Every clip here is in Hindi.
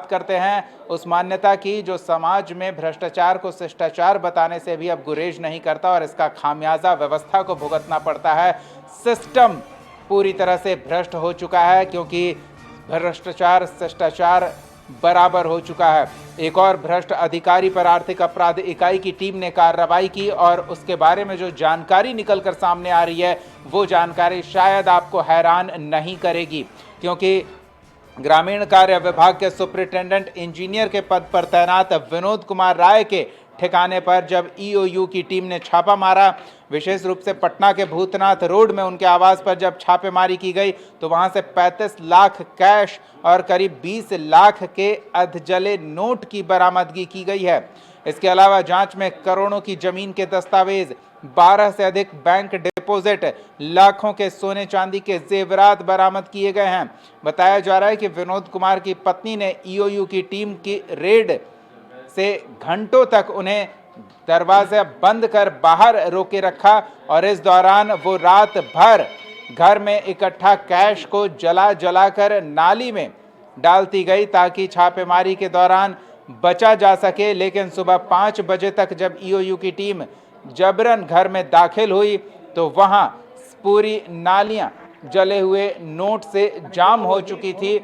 करते हैं उस मान्यता की जो समाज में भ्रष्टाचार को शिष्टाचार बताने से भी अब गुरेज नहीं करता और इसका खामियाजा व्यवस्था को भुगतना पड़ता है। सिस्टम पूरी तरह से भ्रष्ट हो चुका है क्योंकि भ्रष्टाचार शिष्टाचार बराबर हो चुका है। एक और भ्रष्ट अधिकारी पर आर्थिक अपराध इकाई की टीम ने कार्रवाई की और उसके बारे में जो जानकारी निकलकर सामने आ रही है वो जानकारी शायद आपको हैरान नहीं करेगी, क्योंकि ग्रामीण कार्य विभाग के सुपरिटेंडेंट इंजीनियर के पद पर तैनात विनोद कुमार राय के ठिकाने पर जब ईओयू की टीम ने छापा मारा, विशेष रूप से पटना के भूतनाथ रोड में उनके आवास पर जब छापेमारी की गई तो वहां से 35 लाख कैश और करीब 20 लाख के अधजले नोट की बरामदगी की गई है। इसके अलावा जांच में करोड़ों की जमीन के दस्तावेज, 12 से अधिक बैंक डिपॉजिट, लाखों के सोने चांदी के जेवरात बरामद किए गए हैं। बताया जा रहा है कि विनोद कुमार की पत्नी ने ईओयू की टीम की रेड से घंटों तक उन्हें दरवाजा बंद कर बाहर रोके रखा और इस दौरान वो रात भर घर में इकट्ठा कैश को जलाकर नाली में डालती गई ताकि छापेमारी के दौरान बचा जा सके। लेकिन सुबह 5 बजे तक जब ईओयू की टीम जबरन घर में दाखिल हुई तो वहां पूरी नालियां जले हुए नोट से जाम हो चुकी थी।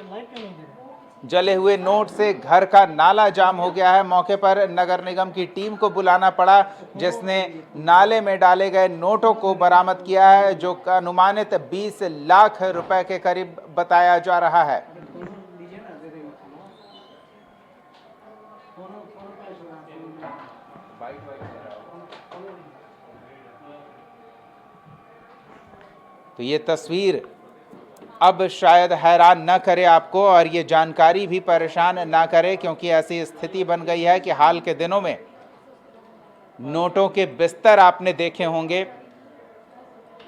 जले हुए नोट से घर का नाला जाम हो गया है। मौके पर नगर निगम की टीम को बुलाना पड़ा जिसने नाले में डाले गए नोटों को बरामद किया है, जो अनुमानित 20 लाख रुपए के करीब बताया जा रहा है। तो ये तस्वीर अब शायद हैरान न करे आपको और ये जानकारी भी परेशान ना करे, क्योंकि ऐसी स्थिति बन गई है कि हाल के दिनों में नोटों के बिस्तर आपने देखे होंगे,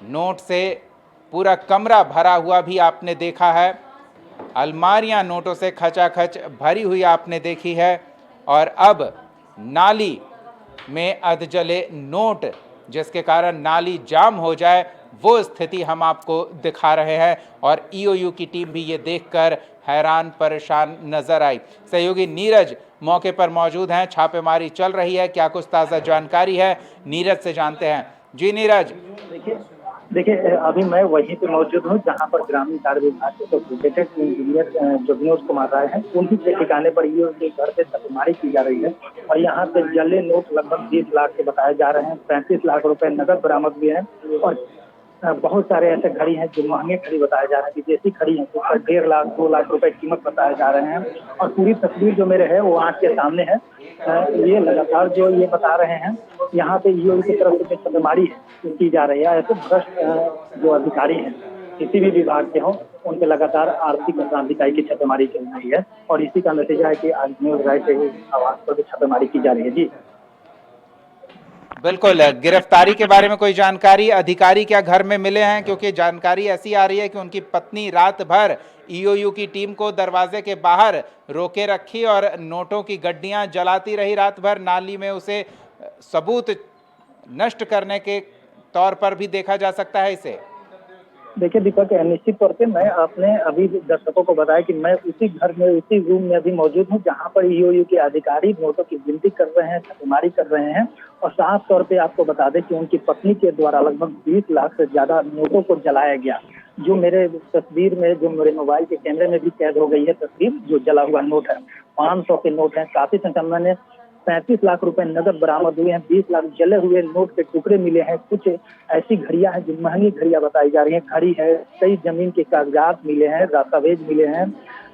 नोट से पूरा कमरा भरा हुआ भी आपने देखा है, अलमारियां नोटों से खचाखच भरी हुई आपने देखी है और अब नाली में अधजले नोट जिसके कारण नाली जाम हो जाए वो स्थिति हम आपको दिखा रहे हैं और ईओयू की टीम भी ये देखकर हैरान परेशान नजर आई। सहयोगी नीरज मौके पर मौजूद हैं, छापेमारी चल रही है, क्या कुछ ताज़ा जानकारी है नीरज से जानते हैं। जी नीरज। देखिए अभी मैं वहीं पे मौजूद हूँ जहाँ पर ग्रामीण कार्य विभाग के सुपरिटेंडेंट इंजीनियर जो विनोद कुमार राय हैं उन्हीं के ठिकाने पर ईओयू के घर पे छापेमारी की जा रही है और यहाँ पे जले नोट लगभग 20 लाख के बताए जा रहे हैं, 35 लाख रुपए नगद बरामद हुए हैं और बहुत सारे ऐसे घड़ी हैं जो महंगे घड़ी बताए जा रहे हैं, विदेशी घड़ी हैं तो 1.5 लाख 2 लाख रुपए कीमत बताए जा रहे हैं और पूरी तस्वीर जो मेरे है वो आँख के सामने है। ये लगातार जो ये बता रहे हैं यहाँ पे ईओयू की तरफ से छापेमारी की जा रही है। ऐसे भ्रष्ट जो अधिकारी हैं किसी भी विभाग के हों उनके लगातार आर्थिक अपराध इकाई की छापेमारी चल रही है और इसी का नतीजा है कि आज विनोद राय के आवास पर भी छापेमारी की जा रही है। जी बिल्कुल, गिरफ्तारी के बारे में कोई जानकारी अधिकारी क्या घर में मिले हैं? क्योंकि जानकारी ऐसी आ रही है कि उनकी पत्नी रात भर ईओयू की टीम को दरवाजे के बाहर रोके रखी और नोटों की गड्डियां जलाती रही रात भर, नाली में उसे सबूत नष्ट करने के तौर पर भी देखा जा सकता है इसे। देखिए दीपक, निश्चित तौर पे मैं आपने अभी दर्शकों को बताया कि मैं उसी घर में उसी रूम में अभी मौजूद हूँ जहाँ पर ईओयू के अधिकारी नोटों की गिनती कर रहे हैं, छापेमारी कर रहे हैं और साफ तौर पे आपको बता दें कि उनकी पत्नी के द्वारा लगभग 20 लाख से ज्यादा नोटों को जलाया गया, जो मेरे तस्वीर में जो मेरे मोबाइल के कैमरे में भी कैद हो गई है तस्वीर, जो जला हुआ नोट है 500 के नोट है, साथ ही संख्या में 35 लाख रुपए नगद बरामद हुए हैं, 20 लाख जले हुए नोट के टुकड़े मिले हैं, कुछ ऐसी घड़ियां हैं जो महंगी घड़ियां बताई जा रही हैं, घड़ी है, कई जमीन के कागजात मिले हैं, दस्तावेज मिले हैं,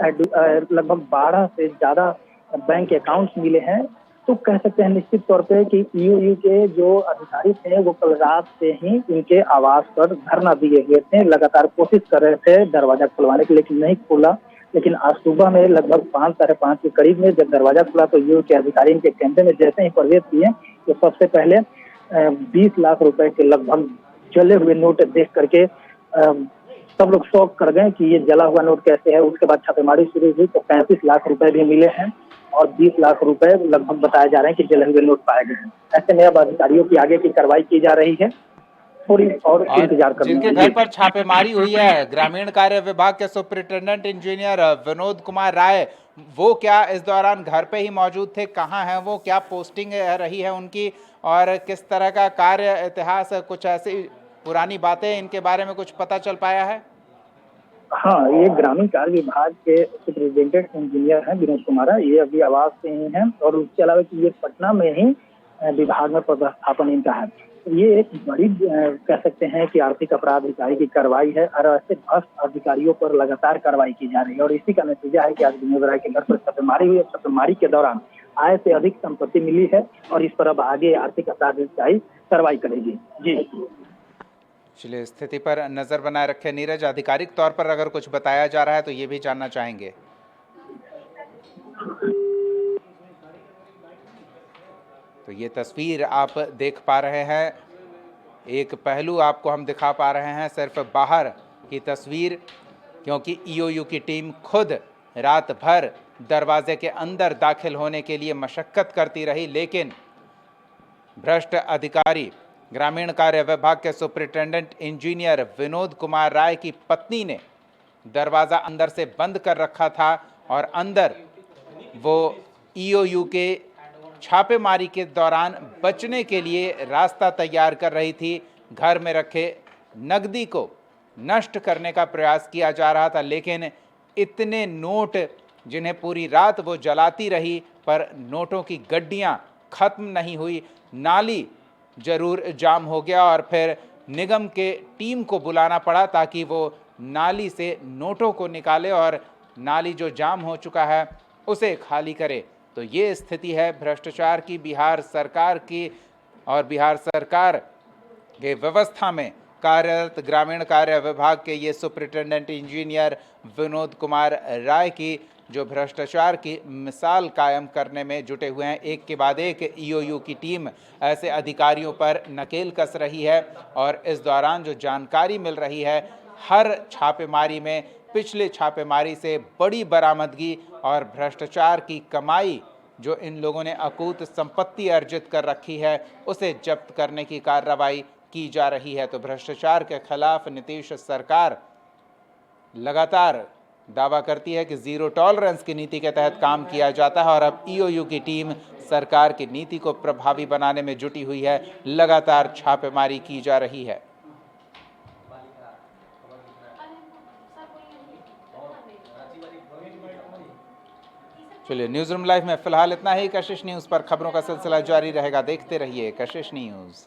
लगभग 12 से ज्यादा बैंक अकाउंट्स मिले हैं। तो कह सकते हैं निश्चित तौर पे कि ईओयू के जो अधिकारी थे वो कल रात से ही इनके आवास पर धरना दिए हुए थे, लगातार कोशिश कर रहे थे दरवाजा खुलवाने के, लेकिन नहीं खुला। लेकिन आज सुबह में लगभग 5 साढ़े 5 के करीब में जब दरवाजा खुला तो ईओयू के अधिकारी इनके कैमरे में जैसे ही प्रवेश किए तो सबसे पहले 20 लाख रुपए के लगभग जले हुए नोट देख करके सब लोग शौक कर गए कि ये जला हुआ नोट कैसे है। उसके बाद छापेमारी शुरू हुई तो 35 लाख रुपए भी मिले हैं और 20 लाख रुपए लगभग बताए जा रहे हैं कि जले हुए नोट पाए गए हैं। ऐसे में अब अधिकारियों की आगे की कार्रवाई की जा रही है थोड़ी और इंतजार और कर जिनके लीजिए घर जी। पर छापेमारी हुई है, ग्रामीण कार्य विभाग के सुपरिटेंडेंट इंजीनियर विनोद कुमार राय, वो क्या इस दौरान घर पे ही मौजूद थे? कहाँ हैं वो? क्या पोस्टिंग रही है उनकी? और किस तरह का कार्य इतिहास, कुछ ऐसी पुरानी बातें इनके बारे में कुछ पता चल पाया है? हाँ, ये ग्रामीण कार्य विभाग के सुपरिटेंडेंट इंजीनियर हैं विनोद कुमार। ये अभी आवास से ही हैं और उसके अलावा कि ये पटना में ही विभाग में पदस्थापन इनका है। तो ये एक बड़ी कह सकते हैं कि आर्थिक अपराध इकाई की कार्रवाई है और ऐसे भ्रष्ट अधिकारियों पर लगातार कार्रवाई की जा रही है और इसी का नतीजा है कि आज विनोद राय के घर पर छापेमारी हुई है। छापेमारी के दौरान आय से अधिक संपत्ति मिली है और इस पर अब आगे आर्थिक अपराध इकाई कार्रवाई करेगी जी। चलिए, स्थिति पर नजर बनाए रखे नीरज। आधिकारिक तौर पर अगर कुछ बताया जा रहा है तो ये भी जानना चाहेंगे। तो ये तस्वीर आप देख पा रहे हैं, एक पहलू आपको हम दिखा पा रहे हैं, सिर्फ बाहर की तस्वीर, क्योंकि ईओयू की टीम खुद रात भर दरवाजे के अंदर दाखिल होने के लिए मशक्कत करती रही, लेकिन भ्रष्ट अधिकारी ग्रामीण कार्य विभाग के सुपरिटेंडेंट इंजीनियर विनोद कुमार राय की पत्नी ने दरवाज़ा अंदर से बंद कर रखा था और अंदर वो ईओयू के छापेमारी के दौरान बचने के लिए रास्ता तैयार कर रही थी। घर में रखे नकदी को नष्ट करने का प्रयास किया जा रहा था, लेकिन इतने नोट जिन्हें पूरी रात वो जलाती रही, पर नोटों की गड्डियां खत्म नहीं हुई। नाली जरूर जाम हो गया और फिर निगम के टीम को बुलाना पड़ा ताकि वो नाली से नोटों को निकाले और नाली जो जाम हो चुका है उसे खाली करे। तो ये स्थिति है भ्रष्टाचार की बिहार सरकार की, और बिहार सरकार के व्यवस्था में कार्यरत ग्रामीण कार्य विभाग के ये सुपरिटेंडेंट इंजीनियर विनोद कुमार राय की, जो भ्रष्टाचार की मिसाल कायम करने में जुटे हुए हैं। एक के बाद एक ईओयू की टीम ऐसे अधिकारियों पर नकेल कस रही है और इस दौरान जो जानकारी मिल रही है, हर छापेमारी में पिछले छापेमारी से बड़ी बरामदगी और भ्रष्टाचार की कमाई जो इन लोगों ने अकूत संपत्ति अर्जित कर रखी है उसे जब्त करने की कार्रवाई की जा रही है। तो भ्रष्टाचार के खिलाफ नीतीश सरकार लगातार दावा करती है कि जीरो टॉलरेंस की नीति के तहत काम किया जाता है और अब ईओयू की टीम सरकार की नीति को प्रभावी बनाने में जुटी हुई है। लगातार छापेमारी की जा रही है। चलिए, न्यूज रूम लाइव में फिलहाल इतना ही। कशिश न्यूज पर खबरों का सिलसिला जारी रहेगा, देखते रहिए कशिश न्यूज।